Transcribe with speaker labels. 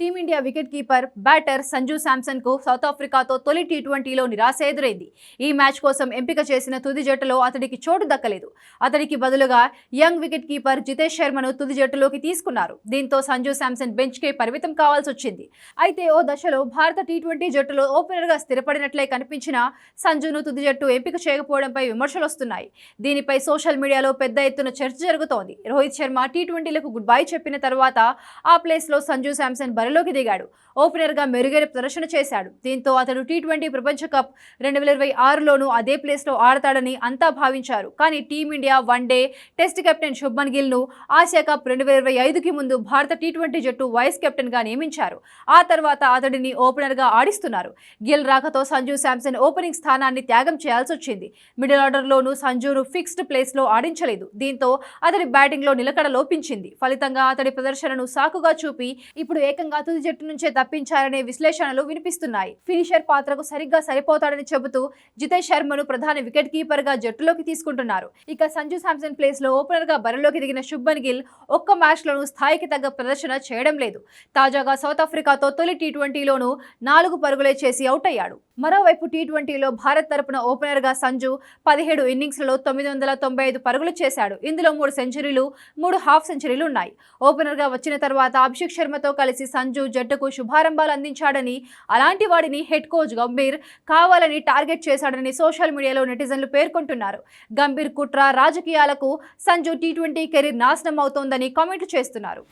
Speaker 1: Team India wicket keeper batter Sanju Samson కు south ఆఫ్రికాతో తొలి టీ20లో నిరాశ ఎదురైంది. ఈ మ్యాచ్ కోసం ఎంపిక చేసిన తుది జట్టులో అతడికి చోటు దక్కలేదు. అతడికి బదులుగా యంగ్ వికెట్ కీపర్ జితేష్ శర్మను తుది జట్టులోకి తీసుకున్నారు. దీంతో సంజు శాంసన్ బెంచ్ కే పరిమితం కావాల్సి వచ్చింది. అయితే ఓ దశలో భారత టీ20 జట్టులో ఓపెనర్ గా స్థిరపడినట్లే కనిపించిన సంజును తుది జట్టు ఎంపిక చేయకపోవడంపై విమర్శలు వస్తున్నాయి. దీనిపై సోషల్ మీడియాలో పెద్ద ఎత్తున చర్చ జరుగుతోంది. రోహిత్ శర్మ టీ20లకు గుడ్ బై చెప్పిన తర్వాత ఆ ప్లేస్ లో సంజు శాంసన్ బరిలోకి దిగాడు. ఓపెనర్ గా మెరుగైన ప్రదర్శన చేశాడు. దీంతో అతడు టీ20 ప్రపంచ కప్ 2026లోనూ అదే ప్లేస్ లో ఆడతాడని అంతా భావించారు. కానీ team India one day test captain Shubman Gill ను ఆసియా కప్ 2025కి ముందు భారత టీ20 జట్టు వైస్ కెప్టెన్ గా నియమించారు. ఆ తర్వాత అతడిని ఓపెనర్ గా ఆడిస్తున్నారు. గిల్ రాకతో సంజు శాంసన్ ఓపెనింగ్ స్థానాన్ని త్యాగం చేయాల్సి వచ్చింది. మిడిల్ ఆర్డర్ లోనూ సంజును ఫిక్స్డ్ ప్లేస్ లో ఆడించలేదు. దీంతో అతడి బ్యాటింగ్ లో నిలకడ లోపించింది. ఫలితంగా అతడి ప్రదర్శనను సాకుగా చూపి ఇప్పుడు ఏకంగా తుది జట్టు నుంచే తప్పించారనే విశ్లేషణలు వినిపిస్తున్నాయి. ఫినిషర్ పాత్రకు సరిగ్గా సరిపోతాడని చెబుతూ జితేష్ శర్మను ప్రధాన వికెట్ కీపర్ గా జట్టులోకి తీసుకుంటున్నారు. ఇక సంజు శాంసన్ ప్లేస్ లో ఓపెనర్ గా బరిలోకి దిగిన శుభ్మన్ గిల్ ఒక్క మ్యాచ్ లోనూ స్థాయికి తగ్గ ప్రదర్శన చేయడం లేదు. తాజాగా సౌత్ ఆఫ్రికాతో తొలి టీ20లోనూ 4 పరుగులే చేసి అవుట్ అయ్యాడు. మరోవైపు టీ20లో భారత్ తరపున ఓపెనర్ గా సంజు 17 ఇన్నింగ్స్లలో 995 పరుగులు చేశాడు. ఇందులో 3 సెంచరీలు, 3 హాఫ్ సెంచరీలు ఉన్నాయి. ఓపెనర్ గా వచ్చిన తర్వాత అభిషేక్ శర్మతో కలిసి సంజు జట్టుకు శుభారంభాలు అందించాడని, అలాంటి వాడిని హెడ్ కోచ్ గంభీర్ కావాలని టార్గెట్ చేశాడని సోషల్ మీడియాలో నెటిజన్లు పేర్కొంటున్నారు. గంభీర్ కుట్ర రాజకీయాలకు సంజు టీ20 కెరీర్ నాశనం అవుతోందని కామెంట్లు చేస్తున్నారు.